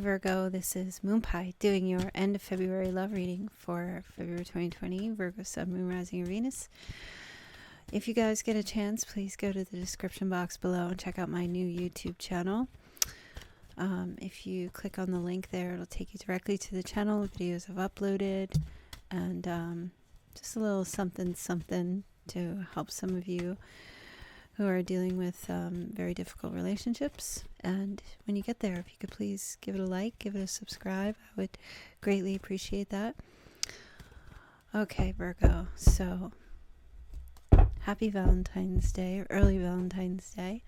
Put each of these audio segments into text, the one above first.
Virgo, this is Moon Pie doing your end of February love reading for February 2020, Virgo Sun, Moon, Rising, or Venus. If you guys get a chance, please go to the description box below and check out my new YouTube channel. If you click on the link there, it'll take you directly to the channel, the videos I've uploaded, and just a little something to help some of you who are dealing with very difficult relationships. And when you get there, if you could please give it a like, give it a subscribe, I would greatly appreciate that. Okay, Virgo, so happy Valentine's Day, or early Valentine's Day.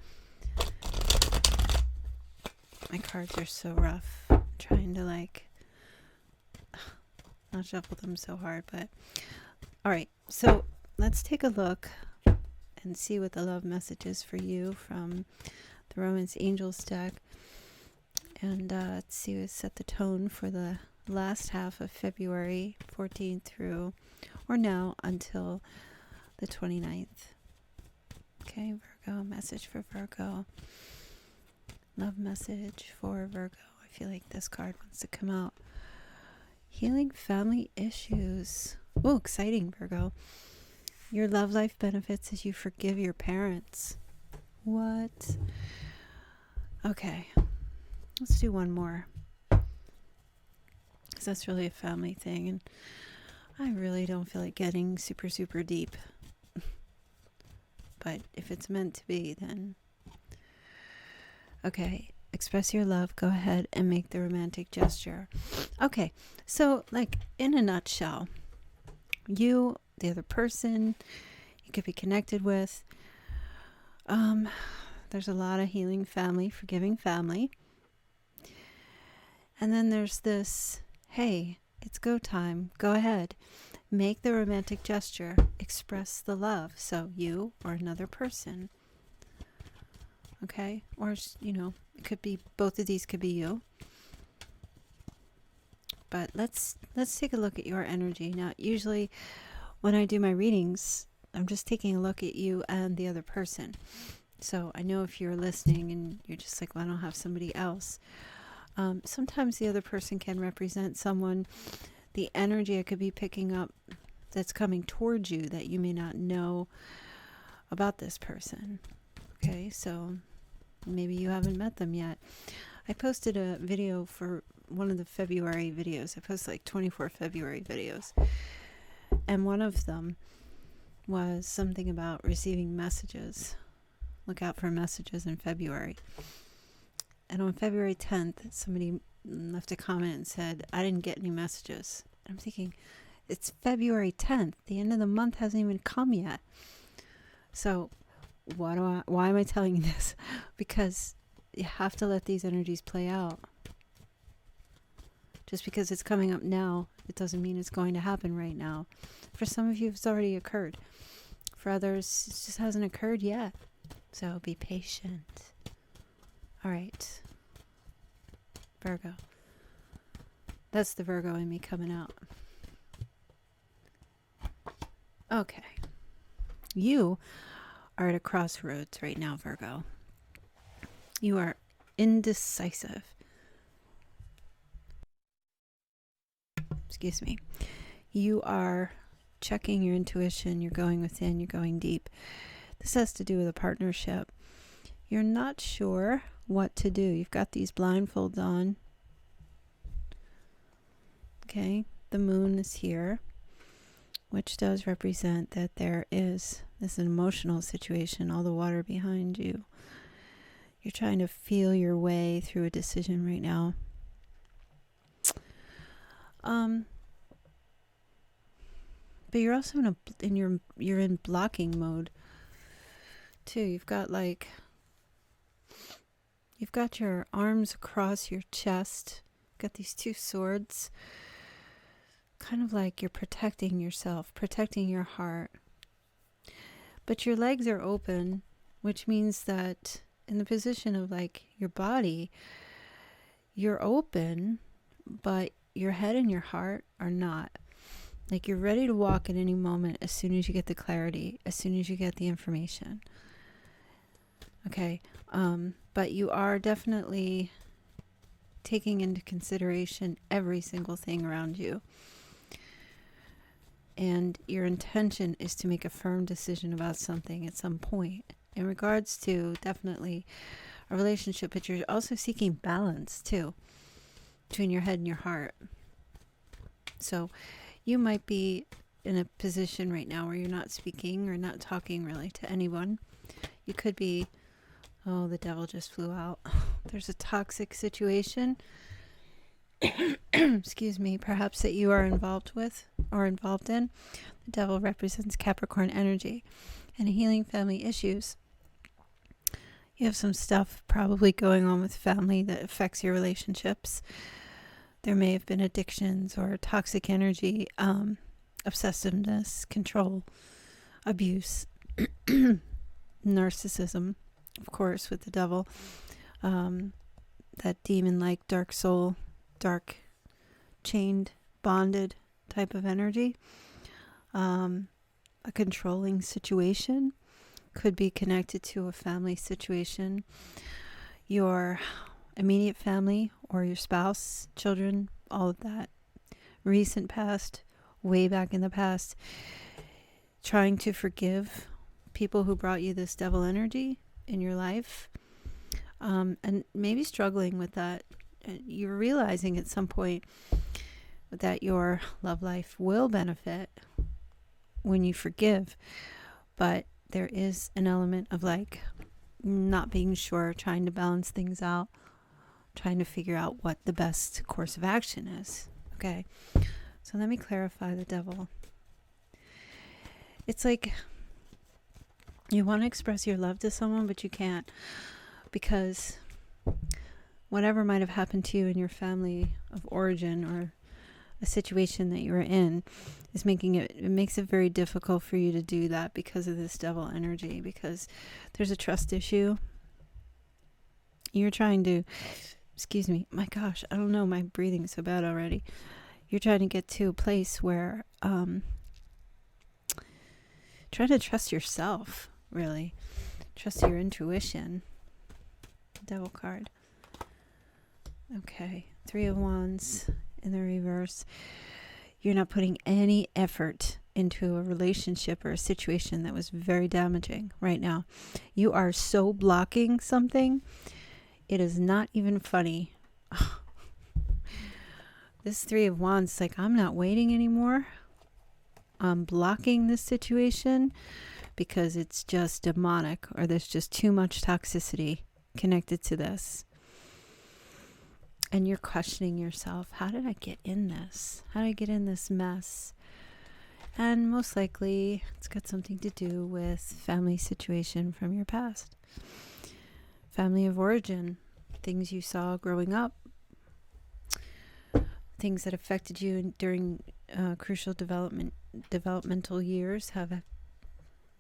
My cards are so rough. I'm trying to not shuffle them so hard, but all right, so let's take a look and see what the love message is for you from the Romance Angels deck. And let's see, we set the tone for the last half of February 14th through, or now, until the 29th. Okay, Virgo, message for Virgo. Love message for Virgo. I feel like this card wants to come out. Healing family issues. Oh, exciting, Virgo. Your love life benefits as you forgive your parents. What? Okay. Let's do one more. Because that's really a family thing. And I really don't feel like getting super, super deep. But if it's meant to be, then... Okay. Express your love. Go ahead and make the romantic gesture. Okay. So, in a nutshell, you... the other person you could be connected with. There's a lot of healing family, forgiving family. And then there's this, hey, it's go time. Go ahead. Make the romantic gesture. Express the love. So you or another person. Okay? Or, it could be, both of these could be you. But let's take a look at your energy. Now, usually when I do my readings, I'm just taking a look at you and the other person. So I know if you're listening and you're just like, well, I don't have somebody else. Sometimes the other person can represent someone, the energy I could be picking up that's coming towards you that you may not know about this person. Okay, so maybe you haven't met them yet. I posted a video for one of the February videos. I posted 24 February videos. And one of them was something about receiving messages. Look out for messages in February. And on February 10th, somebody left a comment and said, I didn't get any messages. I'm thinking, it's February 10th. The end of the month hasn't even come yet. So why am I telling you this? Because you have to let these energies play out. Just because it's coming up now, it doesn't mean it's going to happen right now. For some of you, it's already occurred. For others, it just hasn't occurred yet. So be patient. All right. Virgo. That's the Virgo in me coming out. Okay. You are at a crossroads right now, Virgo. You are indecisive. Excuse me. You are checking your intuition. You're going within. You're going deep. This has to do with a partnership. You're not sure what to do. You've got these blindfolds on. Okay. The moon is here, which does represent that there is this emotional situation, all the water behind you. You're trying to feel your way through a decision right now. But you're also you're in blocking mode too. You've got your arms across your chest. Got these two swords. Kind of like you're protecting yourself, protecting your heart. But your legs are open, which means that in the position of your body, you're open, but your head and your heart are not. You're ready to walk at any moment as soon as you get the clarity, as soon as you get the information. Okay. But you are definitely taking into consideration every single thing around you. And your intention is to make a firm decision about something at some point in regards to definitely a relationship, but you're also seeking balance too between your head and your heart. So you might be in a position right now where you're not speaking or not talking really to anyone. You could be, oh, the devil just flew out. There's a toxic situation, excuse me, perhaps that you are involved with or involved in. The devil represents Capricorn energy and healing family issues. You have some stuff probably going on with family that affects your relationships. There may have been addictions or toxic energy, obsessiveness, control, abuse, narcissism, of course, with the devil. That demon-like dark soul, dark, chained, bonded type of energy. A controlling situation could be connected to a family situation. Your immediate family or your spouse, children, all of that. Recent past, way back in the past. Trying to forgive people who brought you this devil energy in your life. And maybe struggling with that. You're realizing at some point that your love life will benefit when you forgive. But there is an element of like not being sure, trying to balance things out, trying to figure out what the best course of action is. Okay, so let me clarify the devil. It's like you want to express your love to someone, but you can't, because whatever might have happened to you in your family of origin or a situation that you were in is it makes it very difficult for you to do that because of this devil energy, because there's a trust issue. You're trying to, excuse me, my gosh, I don't know, my breathing is so bad already. You're trying to get to a place where try to trust yourself, really. Trust your intuition. Devil card. Okay, 3 of Wands in the reverse. You're not putting any effort into a relationship or a situation that was very damaging right now. You are so blocking something. It is not even funny. This 3 of Wands, like, I'm not waiting anymore. I'm blocking this situation because it's just demonic, or there's just too much toxicity connected to this. And you're questioning yourself, how did I get in this? How did I get in this mess? And most likely it's got something to do with family situation from your past. Family of origin, things you saw growing up, things that affected you during crucial developmental years have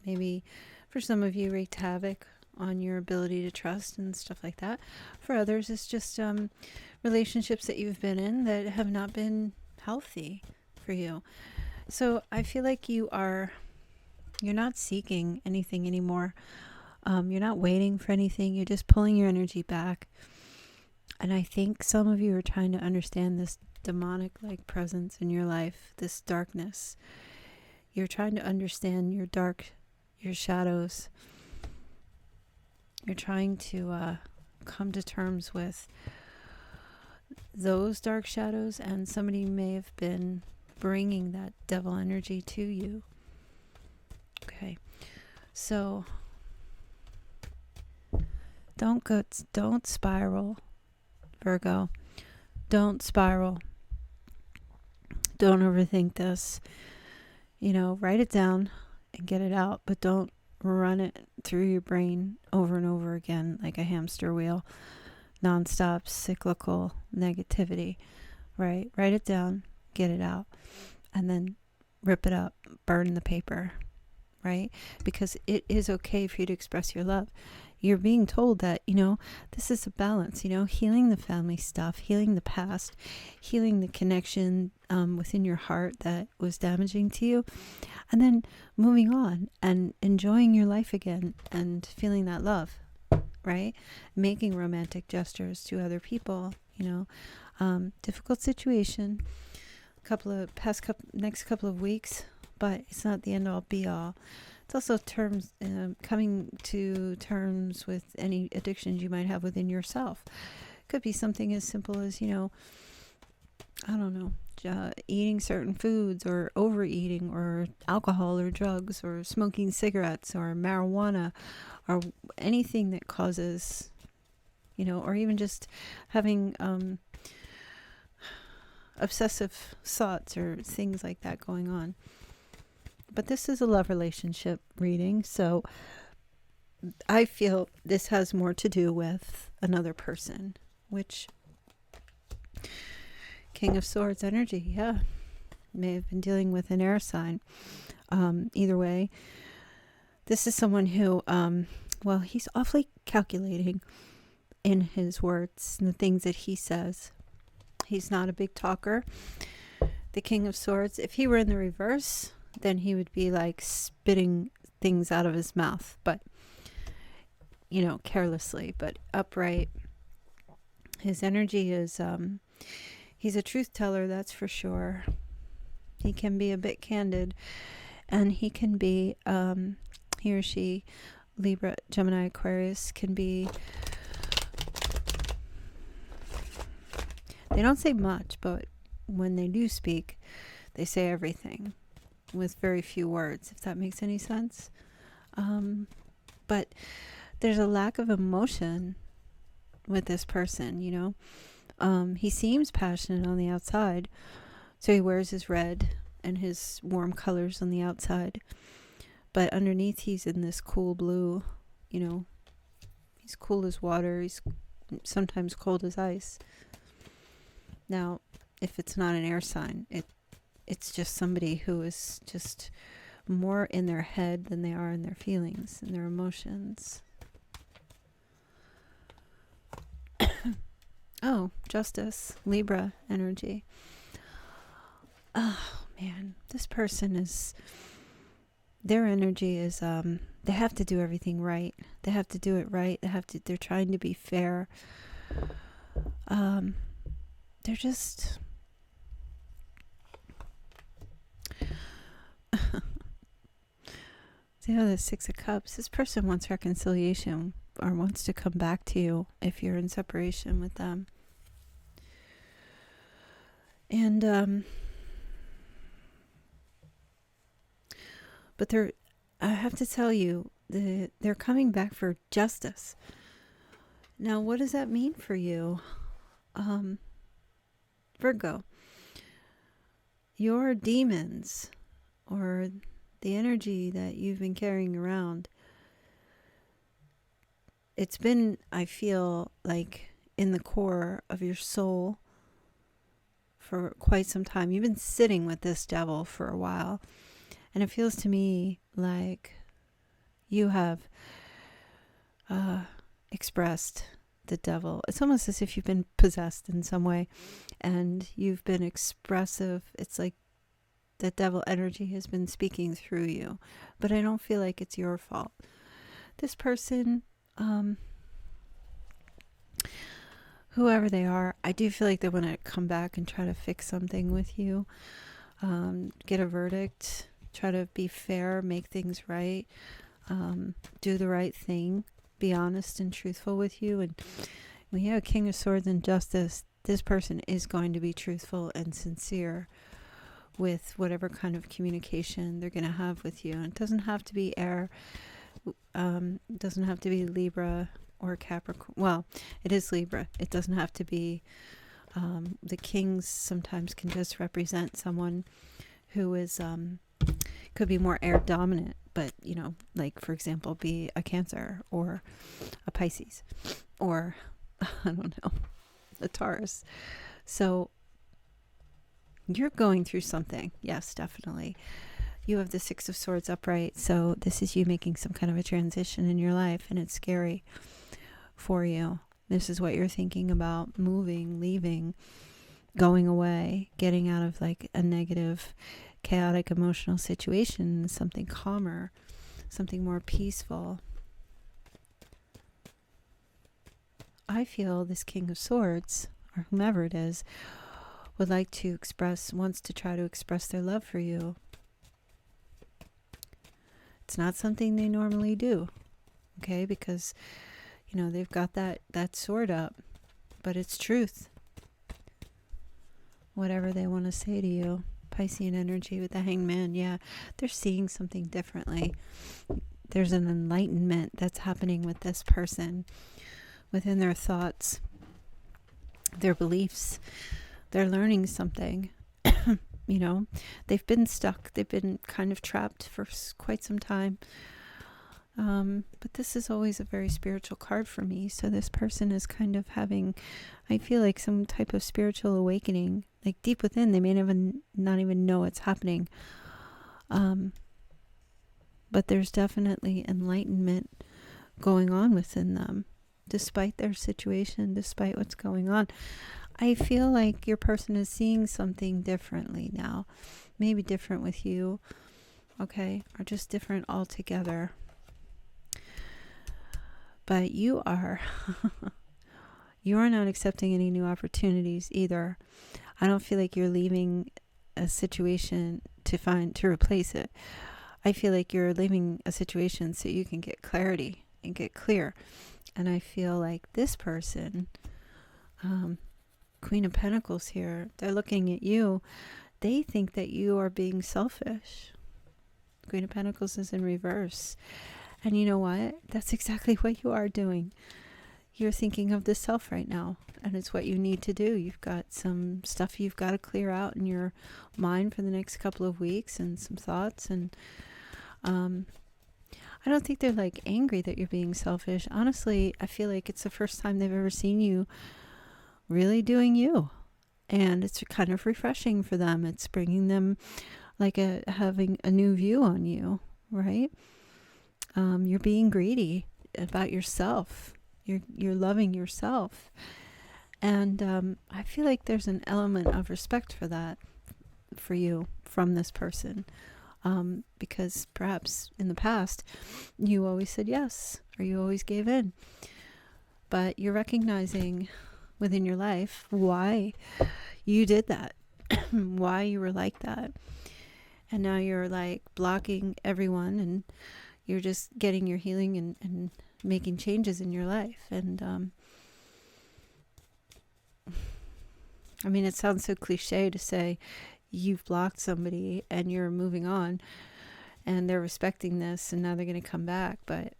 maybe, for some of you, wreaked havoc on your ability to trust and stuff like that. For others, it's just relationships that you've been in that have not been healthy for you. So I feel like you're not seeking anything anymore. You're not waiting for anything. You're just pulling your energy back. And I think some of you are trying to understand this demonic-like presence in your life, this darkness. You're trying to understand your shadows. You're trying to come to terms with those dark shadows, and somebody may have been bringing that devil energy to you. Okay, so don't spiral, Virgo. Don't spiral. Don't overthink this. Write it down and get it out, but don't run it through your brain over and over again like a hamster wheel. Non-stop, cyclical negativity, right? Write it down, get it out, and then rip it up, burn the paper, right? Because it is okay for you to express your love. You're being told that, this is a balance, healing the family stuff, healing the past, healing the connection within your heart that was damaging to you, and then moving on and enjoying your life again and feeling that love, right? Making romantic gestures to other people, Difficult situation, next couple of weeks, but it's not the end all be all. It's also coming to terms with any addictions you might have within yourself. Could be something as simple as, I don't know, eating certain foods, or overeating, or alcohol, or drugs, or smoking cigarettes, or marijuana, or anything that causes, or even just having obsessive thoughts or things like that going on. But this is a love relationship reading, so I feel this has more to do with another person, which King of Swords energy, may have been dealing with an air sign. Either way, this is someone who, he's awfully calculating in his words and the things that he says. He's not a big talker. The King of Swords, if he were in the reverse, then he would be like spitting things out of his mouth, but carelessly, but upright. His energy is he's a truth teller, that's for sure. He can be a bit candid, and he can be he or she, Libra, Gemini, Aquarius, can be, they don't say much, but when they do speak, they say everything with very few words, if that makes any sense. But there's a lack of emotion with this person, He seems passionate on the outside, so he wears his red and his warm colors on the outside. But underneath, he's in this cool blue, He's cool as water. He's sometimes cold as ice. Now, if it's not an air sign, it's just somebody who is just more in their head than they are in their feelings and their emotions. Oh, Justice, Libra energy. Oh, man. This person is, their energy is, they have to do everything right. They have to do it right. They're trying to be fair. They're just, the Six of Cups. This person wants reconciliation, or wants to come back to you if you're in separation with them. And but I have to tell you, they're coming back for justice. Now, what does that mean for you? Virgo, your demons, or the energy that you've been carrying around, it's been, I feel like, in the core of your soul for quite some time. You've been sitting with this devil for a while, and it feels to me like you have expressed the devil. It's almost as if you've been possessed in some way, and you've been expressive. It's like the devil energy has been speaking through you, but I don't feel like it's your fault. This person, whoever they are, I do feel like they want to come back and try to fix something with you, get a verdict, try to be fair, make things right, do the right thing, be honest and truthful with you. And when you have King of Swords and Justice, this person is going to be truthful and sincere with whatever kind of communication they're going to have with you. And it doesn't have to be air, it doesn't have to be Libra or Capricorn. Well, it is Libra. It doesn't have to be, the kings sometimes can just represent someone who is, could be more air dominant, but, like, for example, be a Cancer or a Pisces or, I don't know, a Taurus. So you're going through something. Yes, definitely. You have the Six of Swords upright. So this is you making some kind of a transition in your life, and it's scary for you. This is what you're thinking about: moving, leaving, going away, getting out of like a negative, chaotic emotional situation, something calmer, something more peaceful. I feel this King of Swords or whomever it is would like to wants to try to express their love for you. It's not something they normally do, okay? Because, they've got that sword up, but it's truth. Whatever they want to say to you. Piscean energy with the Hanged Man, yeah, they're seeing something differently. There's an enlightenment that's happening with this person within their thoughts, their beliefs. They're learning something. They've been stuck. They've been kind of trapped for quite some time. But this is always a very spiritual card for me. So this person is kind of having, I feel like, some type of spiritual awakening. Like deep within, they may not even know it's happening. But there's definitely enlightenment going on within them, despite their situation, despite what's going on. I feel like your person is seeing something differently now. Maybe different with you, okay? Or just different altogether. But you are not accepting any new opportunities either. I don't feel like you're leaving a situation to replace it. I feel like you're leaving a situation so you can get clarity and get clear. And I feel like this person, Queen of Pentacles here, they're looking at you. They think that you are being selfish. Queen of Pentacles is in reverse. And you know what? That's exactly what you are doing. You're thinking of the self right now, and it's what you need to do. You've got some stuff you've got to clear out in your mind for the next couple of weeks, and some thoughts. And I don't think they're like angry that you're being selfish. Honestly, I feel like it's the first time they've ever seen you really doing you, and it's kind of refreshing for them. It's bringing them like having a new view on you, right? You're being greedy about yourself. You're loving yourself. And I feel like there's an element of respect for that, for you, from this person. Because perhaps in the past, you always said yes, or you always gave in. But you're recognizing within your life why you did that, why you were like that. And now you're like blocking everyone, and you're just getting your healing and making changes in your life. And I mean, it sounds so cliche to say you've blocked somebody and you're moving on and they're respecting this and now they're going to come back. But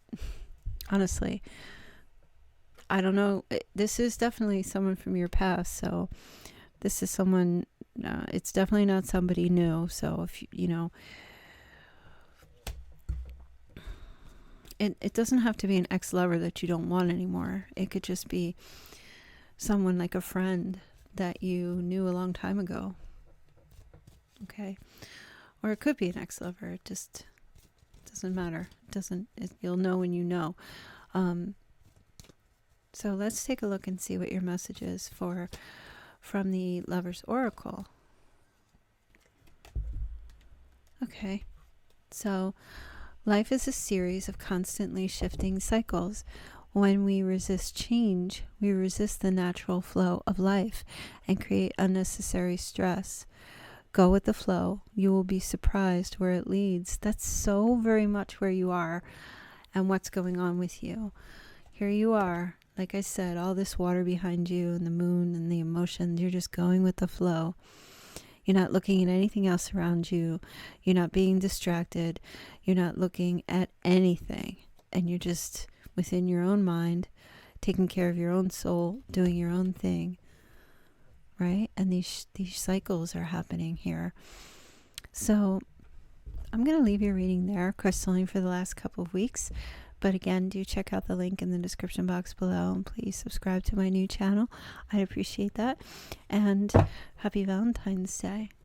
honestly, I don't know. This is definitely someone from your past. So this is someone, it's definitely not somebody new. So if you know, it doesn't have to be an ex-lover that you don't want anymore. It could just be someone like a friend that you knew a long time ago. Okay. Or it could be an ex-lover. It just doesn't matter. You'll know when you know. So let's take a look and see what your message is from the Lover's Oracle. Okay. So life is a series of constantly shifting cycles. When we resist change, we resist the natural flow of life and create unnecessary stress. Go with the flow. You will be surprised where it leads. That's so very much where you are and what's going on with you. Here you are, like I said, all this water behind you and the moon and the emotions. You're just going with the flow. You're not looking at anything else around you. You're not being distracted. You're not looking at anything. And you're just within your own mind, taking care of your own soul, doing your own thing. Right? And these cycles are happening here. So I'm going to leave your reading there, crystalline for the last couple of weeks. But again, do check out the link in the description box below. And please subscribe to my new channel. I'd appreciate that. And happy Valentine's Day.